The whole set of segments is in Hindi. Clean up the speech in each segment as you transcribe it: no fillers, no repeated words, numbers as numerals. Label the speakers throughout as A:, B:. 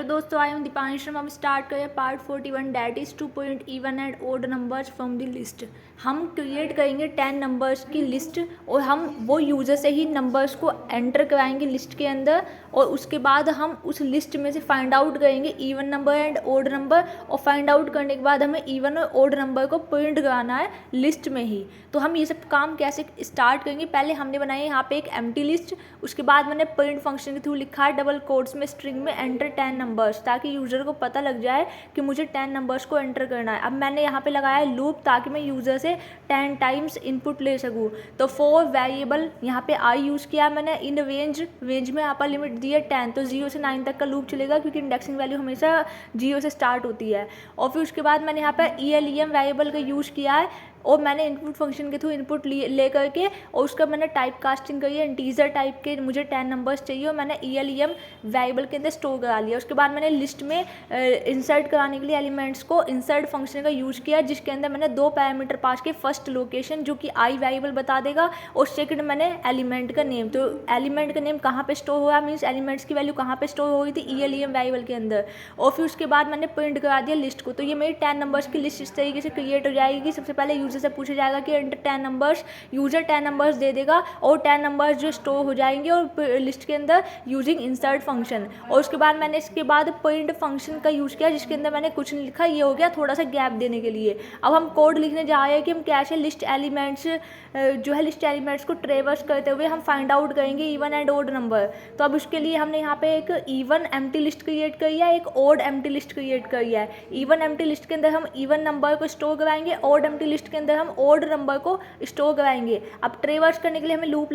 A: दोस्तों, आई एम दीपांश। हम स्टार्ट करें part 41 that is to point even and odd numbers from the list. हम क्रिएट करेंगे 10 नंबर्स की लिस्ट और हम वो यूज़र से ही नंबर्स को एंटर कराएंगे लिस्ट के अंदर, और उसके बाद हम उस लिस्ट में से फाइंड आउट करेंगे even number and odd number, और फाइंड आउट करने के बाद हमें इवन और ओड नंबर को प्रिंट कराना है लिस्ट में ही। तो हम ये सब काम कैसे स्टार्ट करेंगे, पहले हमने बनाई है यहाँ पे एक एम्प्टी लिस्ट। उसके बाद मैंने प्रिंट फंक्शन के थ्रू लिखा है डबल कोट्स में स्ट्रिंग में एंटर 10 नंबर्स, ताकि यूज़र को पता लग जाए कि मुझे 10 नंबर्स को एंटर करना है। अब मैंने यहाँ पे लगाया है लूप, ताकि मैं यूज़र से 10 टाइम्स इनपुट ले सकूँ। तो फॉर वेरिएबल यहाँ पे आई यूज़ किया मैंने इन रेंज में यहाँ पर लिमिट दी है 10, तो 0 से 9 तक का लूप चलेगा, क्योंकि इंडेक्सिंग वैल्यू हमेशा 0 से स्टार्ट होती है। और फिर उसके बाद मैंने यहाँ पर ELEM वेरिएबल का यूज़ किया है, और मैंने इनपुट फंक्शन के थ्रू इनपुट ले करके और उसका मैंने टाइप कास्टिंग करी है इंटीजर टाइप के, मुझे 10 नंबर्स चाहिए और मैंने ELEM वेरिएबल के अंदर स्टोर करा लिया। उसके बाद मैंने लिस्ट में इंसर्ट कराने के लिए एलिमेंट्स को इंसर्ट फंक्शन का यूज़ किया, जिसके अंदर मैंने 2 पैरामीटर पास के, फर्स्ट लोकेशन जो कि आई वेरिएबल बता देगा, और सेकंड मैंने एलिमेंट का नेम। तो एलिमेंट का नेम कहाँ पे स्टोर हुआ, मीन्स एलिमेंट्स की वैल्यू कहाँ पे स्टोर हो रही थी, ELEM वेरिएबल के अंदर। और फिर उसके बाद मैंने प्रिंट करा दिया लिस्ट को। तो ये मेरी 10 नंबर्स की लिस्ट इस तरीके से क्रिएट हो जाएगी। सबसे पहले यूजर से पूछा जाएगा कि enter 10 numbers, user 10 numbers they देगा, और 10 नंबर्स जो स्टोर हो जाएंगे और लिस्ट के अंदर यूजिंग इंसर्ट फंक्शन। और उसके बाद मैंने इसके बाद प्रिंट फंक्शन का यूज़ किया, जिसके अंदर मैंने कुछ नहीं लिखा, ये हो गया थोड़ा सा गैप देने के लिए। अब हम कोड लिखने जा रहे हैं कि हम कैसे लिस्ट एलिमेंट्स जो है लिस्ट एलिमेंट्स को ट्रेवर्स करते हुए हम फाइंड आउट करेंगे इवन एंड ओड नंबर। तो अब उसके लिए हमने यहाँ पे एक इवन एम्प्टी लिस्ट क्रिएट करी है, एक ओड एम्प्टी लिस्ट क्रिएट करी है। इवन एम्प्टी लिस्ट के अंदर हम इवन नंबर को स्टोर कराएंगे, ओड एम्प्टी लिस्ट के अंदर हम ओड नंबर को स्टोर कराएंगे। अब ट्रेवर्स करने के लिए हमें लूप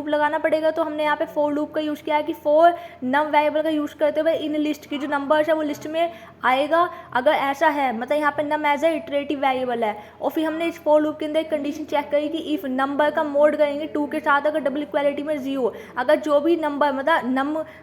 A: लगाना पड़ेगा, तो हमने यहाँ पे फॉर लूप का यूज़ किया है कि फॉर नम वेरिएबल का यूज़ करते हुए इन लिस्ट की जो नंबर्स है वो लिस्ट में आएगा, अगर ऐसा है, मतलब यहाँ पे नम एज ए इटरेटिव वेरिएबल है। और फिर हमने इस फॉर लूप के अंदर एक कंडीशन चेक करी कि इफ नंबर का मोड करेंगे 2 के साथ, अगर डबल इक्वालिटी में 0, अगर जो भी नंबर मतलब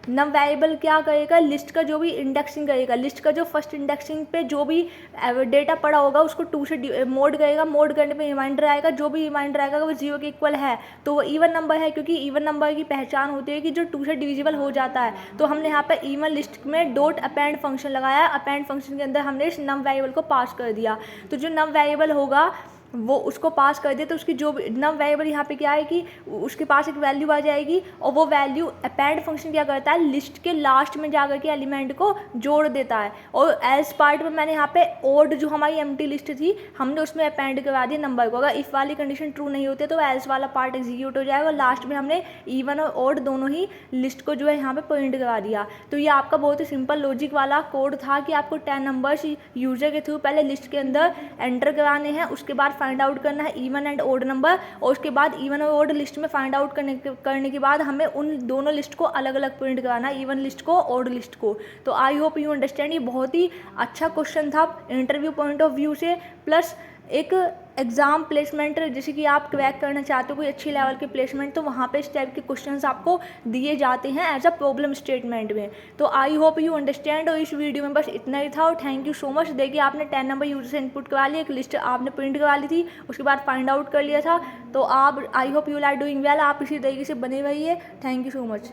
A: नम वेरिएबल क्या करेगा, लिस्ट का जो भी इंडेक्सिंग करेगा, लिस्ट का जो फर्स्ट इंडेक्सिंग पे जो भी डेटा पड़ा होगा उसको 2 से मोड करेगा। मोड करने पे रिमाइंडर आएगा, जो भी रिमाइंडर आएगा वो 0 के इक्वल है तो वो इवन नंबर है, क्योंकि इवन नंबर की पहचान होती है कि जो 2 से डिविजिबल हो जाता है। तो हमने यहाँ पर इवन लिस्ट में डॉट अपेंड फंक्शन लगाया। अपेंड फंक्शन के अंदर हमने इस नम वेरिएबल को पास कर दिया। तो जो नम वेरिएबल होगा वो उसको पास कर दे, तो उसकी जो नम वेरिएबल यहाँ पे क्या है कि उसके पास एक वैल्यू आ जाएगी, और वो वैल्यू अपेंड फंक्शन क्या करता है, लिस्ट के लास्ट में जाकर के एलिमेंट को जोड़ देता है। और एज पार्ट में मैंने यहाँ पे ओड जो हमारी एम्प्टी लिस्ट थी हमने उसमें अपेंड करवा दिया नंबर को। अगर इफ वाली कंडीशन ट्रू नहीं होती तो एल्स वाला पार्ट एग्जीक्यूट हो जाएगा, और लास्ट में हमने इवन और ओड दोनों ही लिस्ट को जो है यहाँ पे प्रिंट करवा दिया। तो ये आपका बहुत ही सिंपल लॉजिक वाला कोड था कि आपको 10 नंबर्स यूजर के थ्रू पहले लिस्ट के अंदर एंटर कराने हैं, उसके बाद फाइंड आउट करना है इवन एंड ओड नंबर, और उसके बाद इवन और ओड लिस्ट में फाइंड आउट करने के बाद हमें उन दोनों लिस्ट को अलग अलग प्रिंट कराना है, इवन लिस्ट को, ओड लिस्ट को। तो आई होप यू अंडरस्टैंड। ये बहुत ही अच्छा क्वेश्चन था इंटरव्यू पॉइंट ऑफ व्यू से, प्लस एक एग्ज़ाम प्लेसमेंट, जैसे कि आप क्रैक करना चाहते हो कोई अच्छी लेवल के प्लेसमेंट, तो वहाँ पे इस टाइप के क्वेश्चंस आपको दिए जाते हैं एज अ प्रॉब्लम स्टेटमेंट में। तो आई होप यू अंडरस्टैंड। और इस वीडियो में बस इतना ही था, और थैंक यू सो मच। देखिए आपने 10 नंबर यूजर से इनपुट करा लिया, एक लिस्ट आपने प्रिंट करा ली थी, उसके बाद फाइंड आउट कर लिया था। तो आप I hope you are doing well, आप इसी तरीके से बने रहिए। Thank you so much.